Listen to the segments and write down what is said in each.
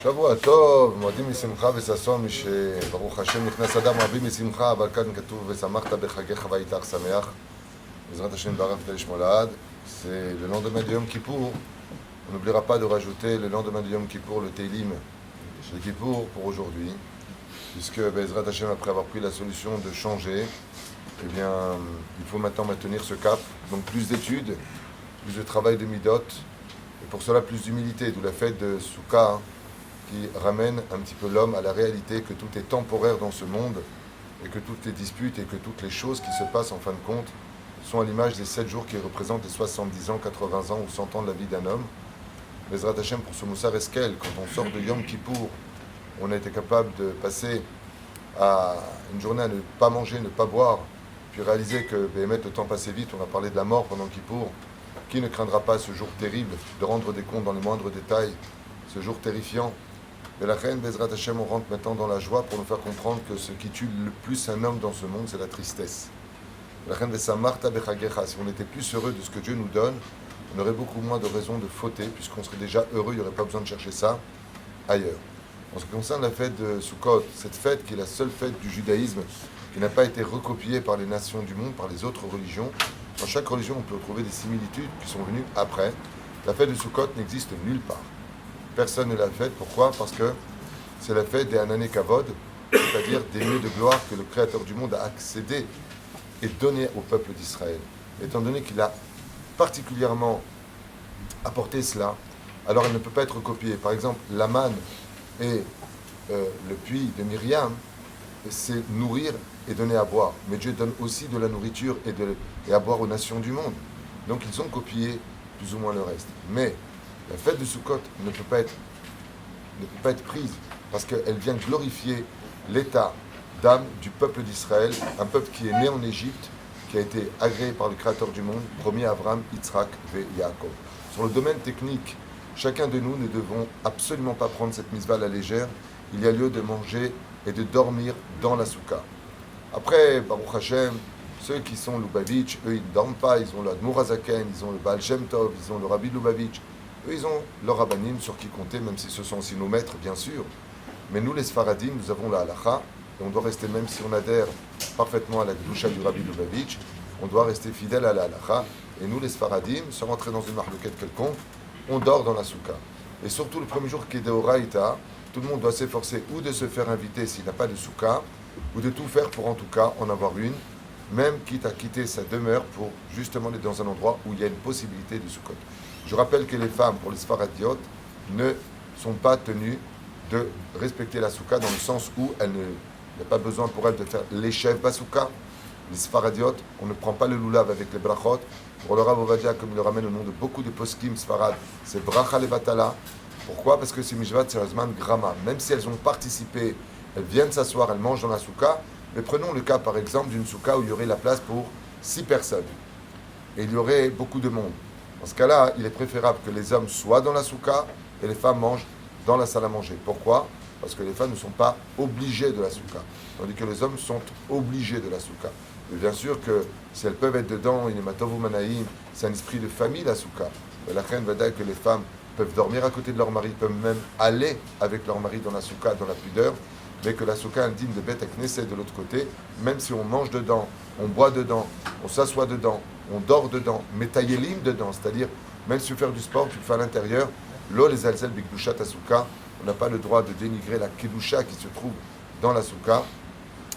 שבוע טוב, מועדים משמחה וששון, משברוך השם נכנס אדם רבים משמחה, אבל כאן כתוב ושמחת בחגיך והיית שמח. בעזרת השם ברב תלשמולad, c'est le lendemain de Yom Kippour. On n'oubliera pas de rajouter le lendemain de Yom Kippour le Teilim de Kippour pour aujourd'hui, puisque Bezrat Hashem, après avoir pris la solution de changer, eh bien, il faut maintenant maintenir ce cap. Donc plus d'études, plus de travail de midot, et pour cela plus d'humilité, d'où la fête de Souka, qui ramène un petit peu l'homme à la réalité que tout est temporaire dans ce monde et que toutes les disputes et que toutes les choses qui se passent en fin de compte sont à l'image des 7 jours qui représentent les 70 ans, 80 ans ou 100 ans de la vie d'un homme. Bezrat Hashem, pour ce Moussar Eskel, quand on sort de Yom Kippour, on a été capable de passer à une journée à ne pas manger, ne pas boire, puis réaliser que Béhémet, le temps passait vite, on a parlé de la mort pendant Kippour. Qui ne craindra pas ce jour terrible de rendre des comptes dans les moindres détails, ce jour terrifiant? Et la reine Bezrat Hashem, on rentre maintenant dans la joie pour nous faire comprendre que ce qui tue le plus un homme dans ce monde, c'est la tristesse. La reine Vesamarta Bechagecha, si on était plus heureux de ce que Dieu nous donne, on aurait beaucoup moins de raisons de fauter, puisqu'on serait déjà heureux, il n'y aurait pas besoin de chercher ça ailleurs. En ce qui concerne la fête de Sukkot, cette fête qui est la seule fête du judaïsme, qui n'a pas été recopiée par les nations du monde, par les autres religions, dans chaque religion on peut trouver des similitudes qui sont venues après. La fête de Sukkot n'existe nulle part. Personne ne l'a faite. Pourquoi? Parce que c'est la fête des Hanané Kavod, c'est-à-dire des lieux de gloire que le Créateur du monde a accédé et donné au peuple d'Israël. Étant donné qu'il a particulièrement apporté cela, alors elle ne peut pas être copiée. Par exemple, la manne et le puits de Myriam, c'est nourrir et donner à boire. Mais Dieu donne aussi de la nourriture et à boire aux nations du monde. Donc ils ont copié plus ou moins le reste. Mais la fête de Sukkot ne peut pas être prise parce qu'elle vient glorifier l'état d'âme du peuple d'Israël, un peuple qui est né en Égypte, qui a été agréé par le Créateur du monde, promis à Abraham, Yitzhak et Yaakov. Sur le domaine technique, chacun de nous ne devons absolument pas prendre cette mitzvah à la légère. Il y a lieu de manger et de dormir dans la soukha. Après, Baruch Hashem, ceux qui sont Lubavitch, eux ils ne dorment pas, ils ont le Admour Hazaken, ils ont le Baal Shem Tov, ils ont le Rabbi Lubavitch. Eux, ils ont leur rabbanim sur qui compter, même si ce sont aussi nos maîtres, bien sûr. Mais nous, les Sfaradim, nous avons la halacha, et on doit rester, même si on adhère parfaitement à la Gdusha du Rabbi Lubavitch, on doit rester fidèle à la halacha. Et nous, les Sfaradim, sans rentrer dans une marloquette quelconque, on dort dans la soukha. Et surtout, le premier jour qui est de Horaïta, tout le monde doit s'efforcer ou de se faire inviter s'il n'a pas de soukha, ou de tout faire pour en tout cas en avoir une, même quitte à quitter sa demeure pour justement aller dans un endroit où il y a une possibilité de soukha. Je rappelle que les femmes, pour les Sfaradiotes, ne sont pas tenues de respecter la soukha dans le sens où il n'y a pas besoin pour elles de faire l'échev basouka. Les Sfaradiotes, on ne prend pas le lulav avec les brachot. Pour le Rav Ovadia, comme il le ramène au nom de beaucoup de poskim Sfarad, c'est bracha levatala. Pourquoi? Parce que c'est mishvat serazman grama. Même si elles ont participé, elles viennent s'asseoir, elles mangent dans la soukha. Mais prenons le cas par exemple d'une soukha où il y aurait la place pour 6 personnes. Et il y aurait beaucoup de monde. Dans ce cas-là, il est préférable que les hommes soient dans la soukha et les femmes mangent dans la salle à manger. Pourquoi? Parce que les femmes ne sont pas obligées de la soukha, tandis que les hommes sont obligés de la soukha. Mais bien sûr que si elles peuvent être dedans, c'est un esprit de famille la soukha. La reine va dire que les femmes peuvent dormir à côté de leur mari, peuvent même aller avec leur mari dans la soukha, dans la pudeur, mais que la soukha indigne de Beth Knesset de l'autre côté, même si on mange dedans, on boit dedans, on s'assoit dedans, on dort dedans, mais taïelim dedans, c'est-à-dire, même si tu veux faire du sport, tu le fais à l'intérieur, l'eau les alzel bikdushat soukha, on n'a pas le droit de dénigrer la kedusha qui se trouve dans la soukha.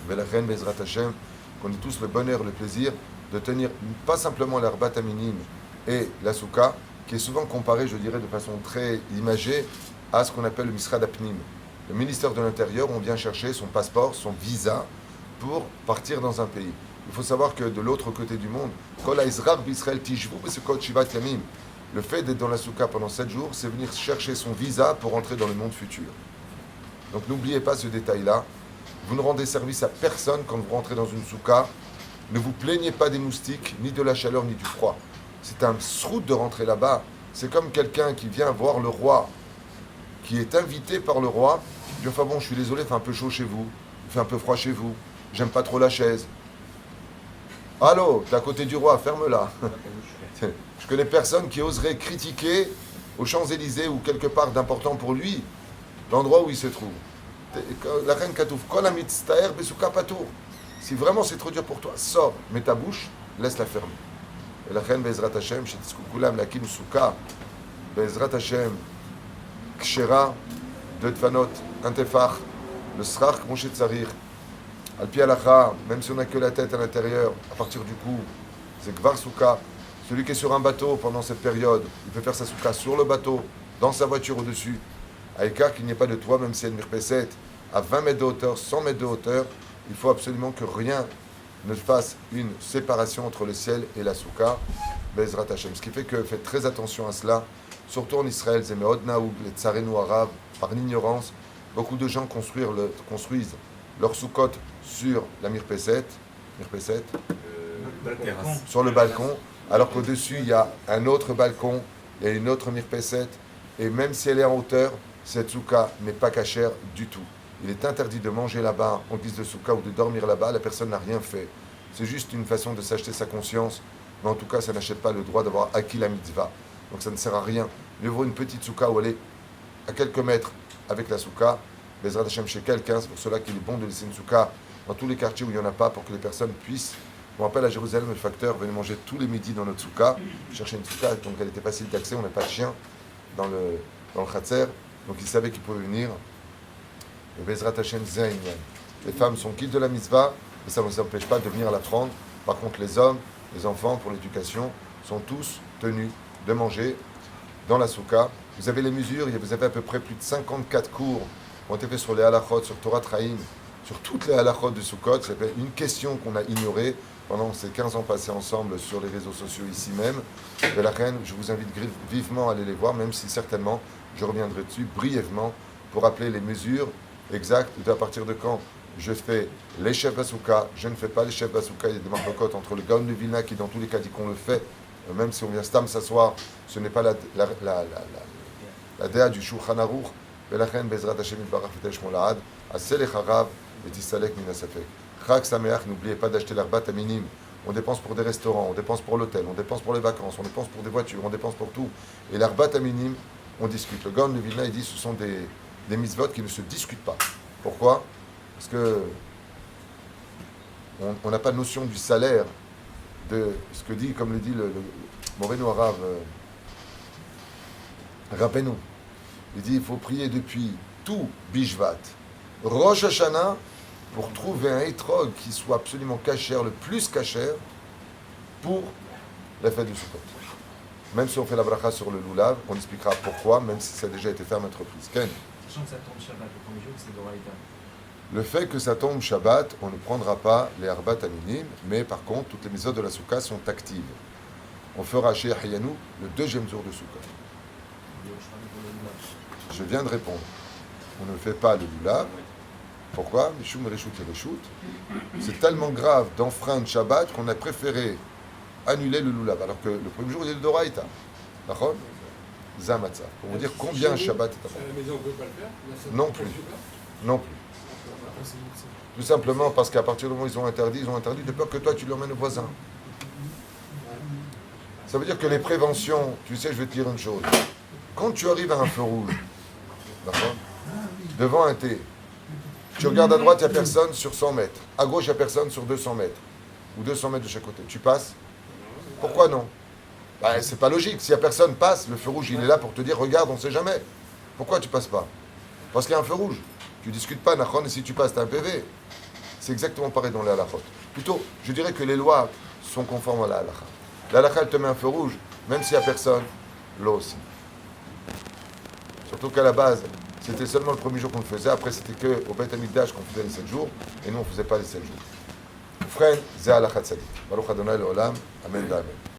Mais la reine Bezrat Hashem, qu'on ait tous le bonheur, le plaisir de tenir pas simplement l'herbat aminim et la soukha, qui est souvent comparée, je dirais, de façon très imagée à ce qu'on appelle le Misrad Apnim. Le ministère de l'Intérieur, on vient chercher son passeport, son visa pour partir dans un pays. Il faut savoir que de l'autre côté du monde, le fait d'être dans la soukha pendant 7 jours, c'est venir chercher son visa pour entrer dans le monde futur. Donc n'oubliez pas ce détail-là. Vous ne rendez service à personne quand vous rentrez dans une soukha. Ne vous plaignez pas des moustiques, ni de la chaleur, ni du froid. C'est un srout de rentrer là-bas. C'est comme quelqu'un qui vient voir le roi, qui est invité par le roi. Il dit, enfin bon, je suis désolé, il fait un peu chaud chez vous, il fait un peu froid chez vous, j'aime pas trop la chaise. Allô, t'es à côté du roi, ferme-la. Je connais personne qui oserait critiquer aux Champs-Élysées ou quelque part d'important pour lui l'endroit où il se trouve. La reine Katouf, Kol Amitztaer Besuka Patour. Si vraiment c'est trop dur pour toi, sors, mets ta bouche, laisse-la fermer. Et la reine Bezrat Hashem, Shetzku Kulam Lakim Suka, Bezrat Hashem, Kshera, deux Tfanot, un Tefach, le Srach, Moshe Tzarir, Al-Pi Alacha, même si on n'a que la tête à l'intérieur, à partir du cou, c'est Gvar Souka. Celui qui est sur un bateau pendant cette période, il peut faire sa souka sur le bateau, dans sa voiture au-dessus, à écart qu'il n'y ait pas de toit, même si elle mirpeset, à 20 mètres de hauteur, 100 mètres de hauteur, il faut absolument que rien ne fasse une séparation entre le ciel et la souka, Bezrat Hashem. Ce qui fait que faites très attention à cela, surtout en Israël, Zemeod Naoug, les Tsarenu arabes, par l'ignorance, beaucoup de gens construisent leur soukot sur la mirpeset, sur le balcon, alors qu'au-dessus il y a un autre balcon, il y a une autre mirpeset, et même si elle est en hauteur, cette souka n'est pas cachère du tout. Il est interdit de manger là-bas en guise de souka ou de dormir là-bas, la personne n'a rien fait. C'est juste une façon de s'acheter sa conscience, mais en tout cas ça n'achète pas le droit d'avoir acquis la mitzvah. Donc ça ne sert à rien. Mieux vaut une petite souka où elle est à quelques mètres avec la souka, Bezrat Hashem chez quelqu'un, c'est pour cela qu'il est bon de laisser une souka dans tous les quartiers où il n'y en a pas, pour que les personnes puissent. On rappelle à Jérusalem, le facteur venait manger tous les midis dans notre souka, chercher une souka, donc elle était facile d'accès, on n'a pas de chien dans le Khatser, donc il savait qu'il pouvait venir. Et Bezrat Hashem Zayn. Les femmes sont quittes de la mitzvah, mais ça ne nous empêche pas de venir la prendre. Par contre, les hommes, les enfants, pour l'éducation, sont tous tenus de manger dans la souka. Vous avez les mesures, vous avez à peu près plus de 54 cours qui ont été faits sur les halachot, sur Torah Traim, sur toutes les halachot de Sukkot. C'est une question qu'on a ignorée pendant ces 15 ans passés ensemble sur les réseaux sociaux ici même. De la reine, je vous invite vivement à aller les voir, même si certainement je reviendrai dessus brièvement pour rappeler les mesures exactes à partir de quand je fais les chefs Basouka, je ne fais pas les chefs Basouka. Il y a des marcocotes entre le Gaon de Vilna qui dans tous les cas dit qu'on le fait, même si on vient stam s'asseoir, ce n'est pas la déa du Shulchan Aruch. ולכן בעזרת השם יתברך ותשמו לעד, עשה לך רב ותסתלק מן הספק. חג שמח, n'oubliez pas d'acheter l'herbat minim. On dépense pour des restaurants, on dépense pour l'hôtel, on dépense pour les vacances, on dépense pour des voitures, on dépense pour tout. Et l'herbat minim, on discute. Le Gaon de Vilna, il dit ce sont des mitzvot qui ne se discutent pas. Pourquoi? Parce que on n'a pas de notion du salaire de ce que dit, comme le dit le Moreno Arabe, Rabbeinu. Il dit il faut prier depuis tout Bishvat, Rosh Hashanah, pour trouver un étrog qui soit absolument cachère, le plus cachère, pour la fête du Sukkot. Même si on fait la bracha sur le loulav, on expliquera pourquoi, même si ça a déjà été fait à maintes reprises. Ken. Sachant que ça tombe Shabbat, le premier jour, c'est Doraïta. Le fait que ça tombe Shabbat, on ne prendra pas les Arbat Aminim, mais par contre, toutes les méthodes de la Soukha sont actives. On fera chez Hayanou le deuxième jour de Soukha. Je viens de répondre. On ne fait pas le loulav. Pourquoi? Mishum Reshut et Reshut. C'est tellement grave d'enfreindre Shabbat qu'on a préféré annuler le loulav, alors que le premier jour il est le Doraïta. D'accord? Zamatza. Pour vous dire combien Shabbat est important. À la maison, on ne peut pas le faire? Non plus. Non plus. Tout simplement parce qu'à partir du moment où ils ont interdit de peur que toi tu l'emmènes au voisin. Ça veut dire que les préventions, tu sais, je vais te dire une chose. Quand tu arrives à un feu rouge, d'accord, devant un thé, tu regardes à droite, il n'y a personne sur 100 mètres. À gauche, il n'y a personne sur 200 mètres. Ou 200 mètres de chaque côté. Tu passes? Pourquoi non? C'est pas logique. S'il n'y a personne, passe. Le feu rouge, il est là pour te dire, regarde, on ne sait jamais. Pourquoi tu passes pas? Parce qu'il y a un feu rouge. Tu ne discutes pas, Nachon, et si tu passes, tu as un PV. C'est exactement pareil dans les halachot. Plutôt, je dirais que les lois sont conformes à la halacha. La halacha, elle te met un feu rouge, même s'il n'y a personne, l'eau aussi. Surtout qu'à la base, c'était seulement le premier jour qu'on le faisait. Après, c'était qu'au Beit Hamikdash qu'on faisait les 7 jours. Et nous, on ne faisait pas les 7 jours. Frère, c'est halachat tzadik. Baruch Adonai le'olam. Amen. Amen.